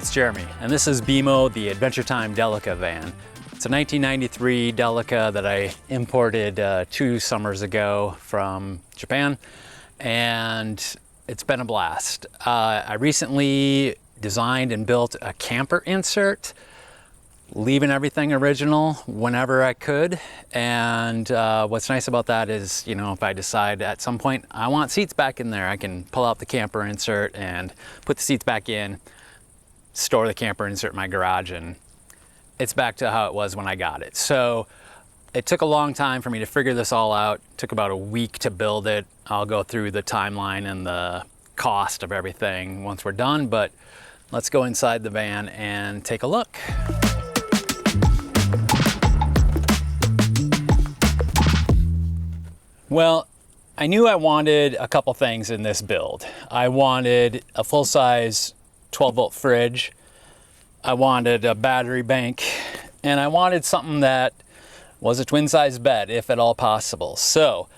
it's Jeremy, and this is BMO, the Adventure Time Delica van. It's a 1993 Delica that I imported 2 summers ago from Japan, and it's been a blast. I recently designed and built a camper insert, leaving everything original whenever I could. And what's nice about that is, you know, if I decide at some point I want seats back in there, I can pull out the camper insert and put the seats back in, store the camper insert in my garage, and it's back to how it was when I got it. So it took a long time for me to figure this all out. It took about a week to build it. I'll go through the timeline and the cost of everything once we're done, but let's go inside the van and take a look. Well, I knew I wanted a couple things in this build. I wanted a full-size 12-volt fridge, I wanted a battery bank, and I wanted something that was a twin-size bed, if at all possible. So,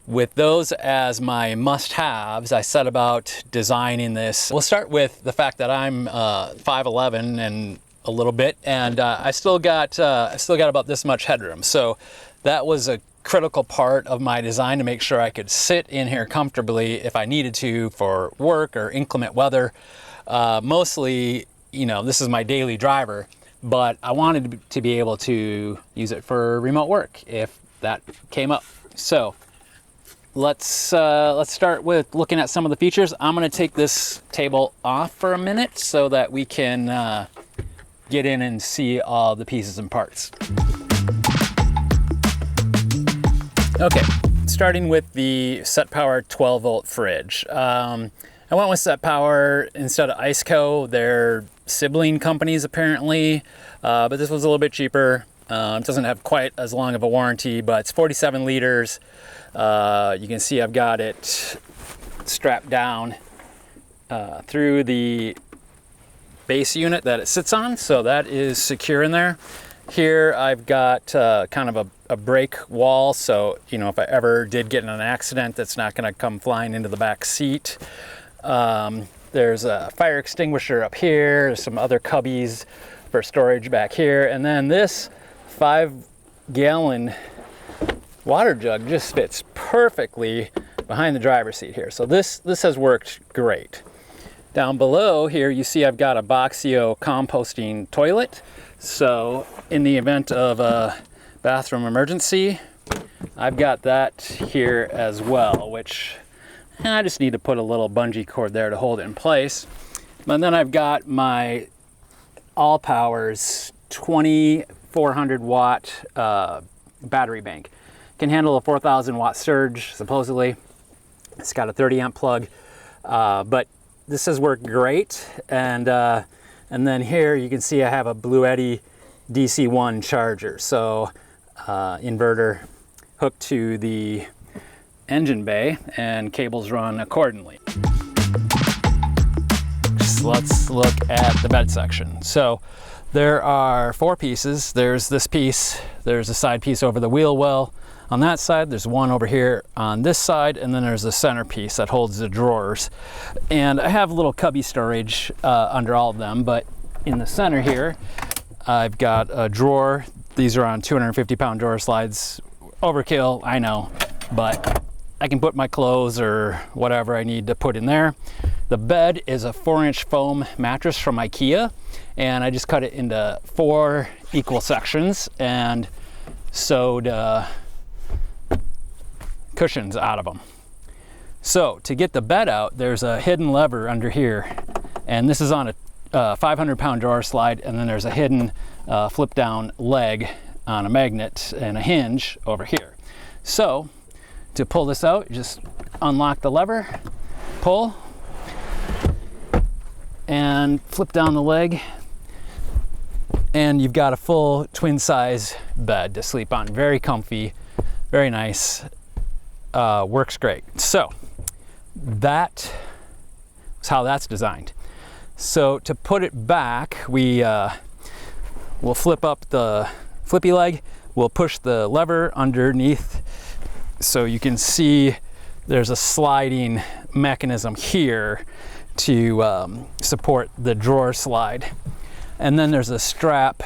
with those as my must-haves, I set about designing this. We'll start with the fact that I'm 5'11" and a little bit, and I still got about this much headroom. So that was a critical part of my design, to make sure I could sit in here comfortably if I needed to for work or inclement weather. Mostly, you know, this is my daily driver, but I wanted to be able to use it for remote work if that came up. So let's start with looking at some of the features. I'm going to take this table off for a minute so that we can get in and see all the pieces and parts. Okay, starting with the Set Power 12-volt fridge. I went with Set Power instead of Iceco. They're sibling companies apparently, but this was a little bit cheaper. It doesn't have quite as long of a warranty, but it's 47 liters. You can see I've got it strapped down through the base unit that it sits on, so that is secure in there. Here I've got kind of a brake wall, so you know, if I ever did get in an accident, that's not going to come flying into the back seat. There's a fire extinguisher up here. There's some other cubbies for storage back here, and then this 5-gallon water jug just fits perfectly behind the driver's seat here. So this has worked great. Down below here you see I've got a Boxio composting toilet. So in the event of a bathroom emergency, I've got that here as well, which I just need to put a little bungee cord there to hold it in place. And then I've got my All Powers 2400 watt battery bank. Can handle a 4000 watt surge, supposedly. It's got a 30 amp plug, but this has worked great. And then here you can see I have a Blue Eddy DC-1 charger. So inverter hooked to the engine bay, and cables run accordingly. Just let's look at the bed section. So there are 4 pieces. There's this piece, there's a side piece over the wheel well on that side, there's one over here on this side, and then there's a center piece that holds the drawers. And I have a little cubby storage under all of them, but in the center here I've got a drawer. These are on 250-pound drawer slides. Overkill, I know, but I can put my clothes or whatever I need to put in there. The bed is a 4-inch foam mattress from IKEA, and I just cut it into 4 equal sections and sewed cushions out of them. So to get the bed out, there's a hidden lever under here, and this is on a 500-pound drawer slide, and then there's a hidden flip down leg on a magnet and a hinge over here. So to pull this out, you just unlock the lever, pull, and flip down the leg, and you've got a full twin-size bed to sleep on. Very comfy, very nice, works great. So that is how that's designed. So to put it back, we'll flip up the flippy leg, we'll push the lever underneath, so you can see there's a sliding mechanism here to support the drawer slide. And then there's a strap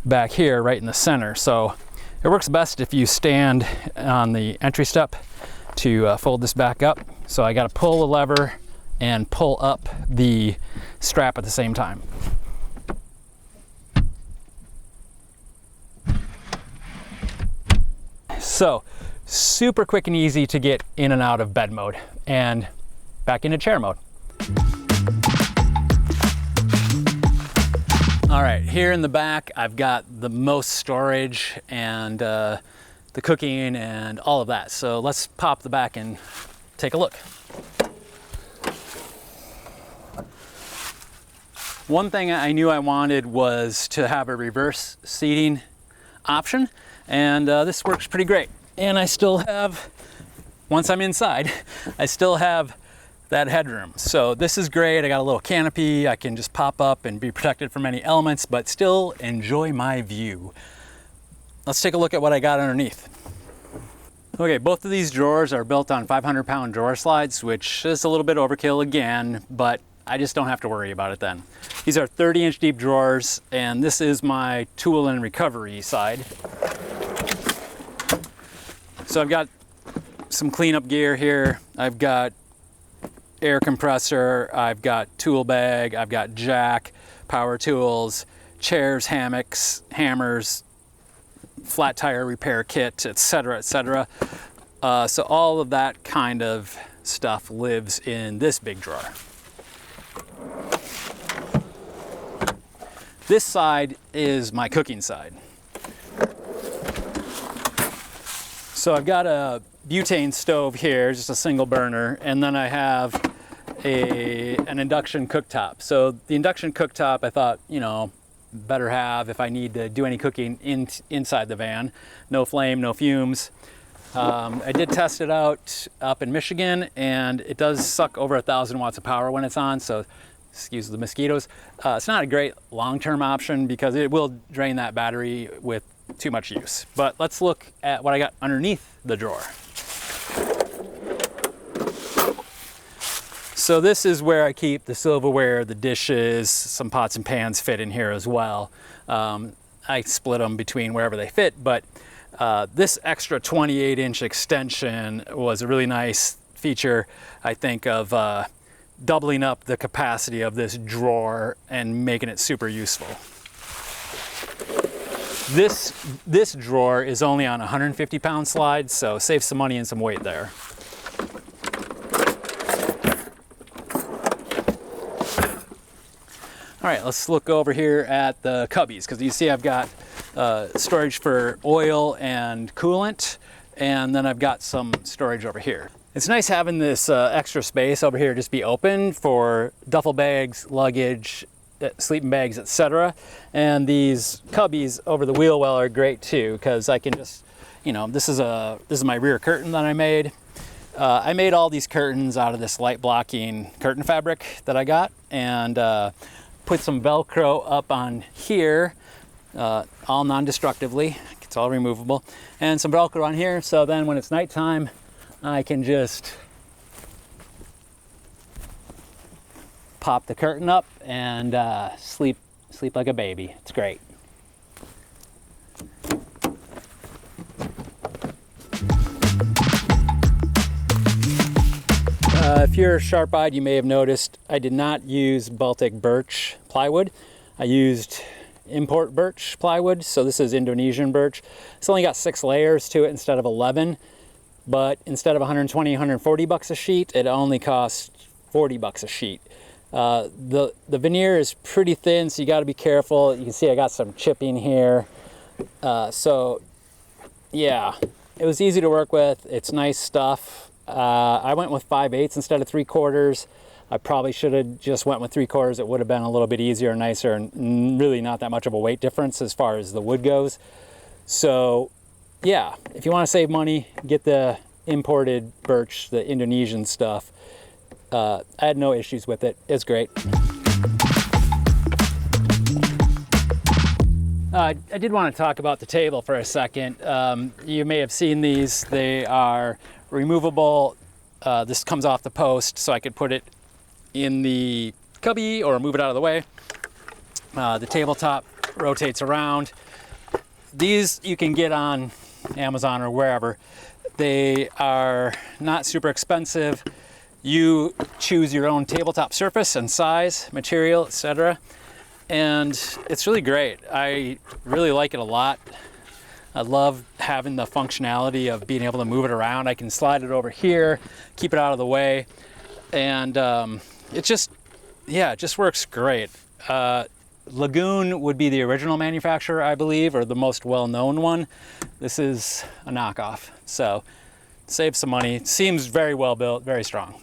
back here right in the center. So it works best if you stand on the entry step to fold this back up. So I got to pull the lever and pull up the strap at the same time. So super quick and easy to get in and out of bed mode and back into chair mode. All right, here in the back, I've got the most storage and the cooking and all of that. So let's pop the back and take a look. One thing I knew I wanted was to have a reverse seating option, and this works pretty great. And I still have, once I'm inside, I still have that headroom. So this is great. I got a little canopy. I can just pop up and be protected from any elements, but still enjoy my view. Let's take a look at what I got underneath. Okay, both of these drawers are built on 500-pound drawer slides, which is a little bit overkill again, but I just don't have to worry about it then. These are 30-inch deep drawers, and this is my tool and recovery side. So I've got some cleanup gear here. I've got air compressor, I've got tool bag, I've got jack, power tools, chairs, hammocks, hammers, flat tire repair kit, etc., etc. So all of that kind of stuff lives in this big drawer. This side is my cooking side. So I've got a butane stove here, just a single burner, and then I have an induction cooktop. So the induction cooktop I thought, you know, better have if I need to do any cooking inside the van. No flame, no fumes. I did test it out up in Michigan, and it does suck over 1,000 watts of power when it's on, so excuse the mosquitoes. It's not a great long-term option because it will drain that battery with too much use. But let's look at what I got underneath the drawer. So this is where I keep the silverware, the dishes, some pots and pans fit in here as well. I split them between wherever they fit, but this extra 28-inch extension was a really nice feature, I think, of doubling up the capacity of this drawer and making it super useful. This drawer is only on a 150-pound slide, so save some money and some weight there. All right, let's look over here at the cubbies, because you see I've got storage for oil and coolant, and then I've got some storage over here. It's nice having this extra space over here just be open for duffel bags, luggage, sleeping bags, etc. And these cubbies over the wheel well are great too, because I can just, you know, this is my rear curtain that I made. I made all these curtains out of this light blocking curtain fabric that I got, and put some Velcro up on here, all non-destructively. It's all removable, and some Velcro on here, so then when it's nighttime, I can just pop the curtain up and sleep like a baby. It's great. If you're sharp-eyed, you may have noticed I did not use Baltic birch plywood. I used import birch plywood, so this is Indonesian birch. It's only got 6 layers to it instead of 11, but instead of 120, 140 bucks a sheet, it only costs 40 bucks a sheet. The veneer is pretty thin, so you got to be careful. You can see I got some chipping here. So yeah, it was easy to work with. It's nice stuff. I went with 5/8 instead of 3/4. I probably should have just went with 3/4. It would have been a little bit easier, nicer, and really not that much of a weight difference as far as the wood goes. So yeah, if you want to save money, get the imported birch, the Indonesian stuff. I had no issues with it. It's great. I did want to talk about the table for a second. You may have seen these. They are removable. This comes off the post, so I could put it in the cubby or move it out of the way. The tabletop rotates around. These you can get on Amazon or wherever. They are not super expensive. You choose your own tabletop surface and size, material, etc. And it's really great. I really like it a lot. I love having the functionality of being able to move it around. I can slide it over here, keep it out of the way, and it just works great. Lagoon would be the original manufacturer, I believe, or the most well-known one. This is a knockoff, so save some money. Seems very well built, very strong.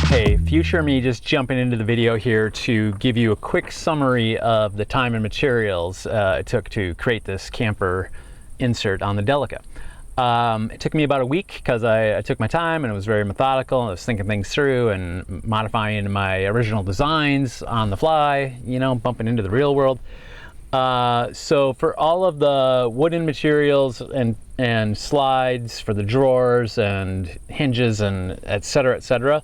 Hey, future me just jumping into the video here to give you a quick summary of the time and materials it took to create this camper insert on the Delica. It took me about a week because I took my time and it was very methodical. I was thinking things through and modifying my original designs on the fly, you know, bumping into the real world. So for all of the wooden materials and slides for the drawers and hinges and et cetera,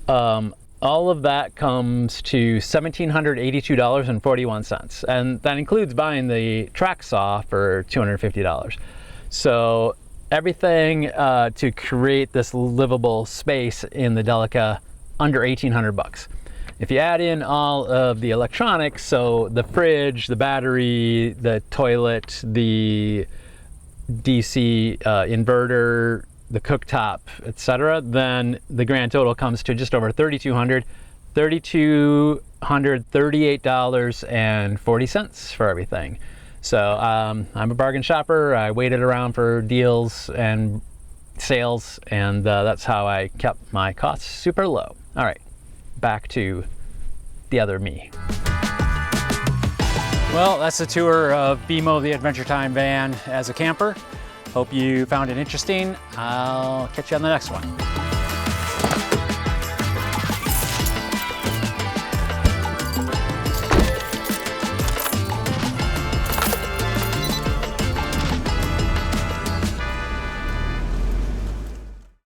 all of that comes to $1,782.41, and that includes buying the track saw for $250. So everything to create this livable space in the Delica under 1,800 bucks. If you add in all of the electronics, so the fridge, the battery, the toilet, the DC inverter, the cooktop, etc., then the grand total comes to just over $3,238.40 for everything. So I'm a bargain shopper. I waited around for deals and sales, and that's how I kept my costs super low. All right, back to the other me. Well, that's a tour of BMO the Adventure Time van as a camper. Hope you found it interesting. I'll catch you on the next one.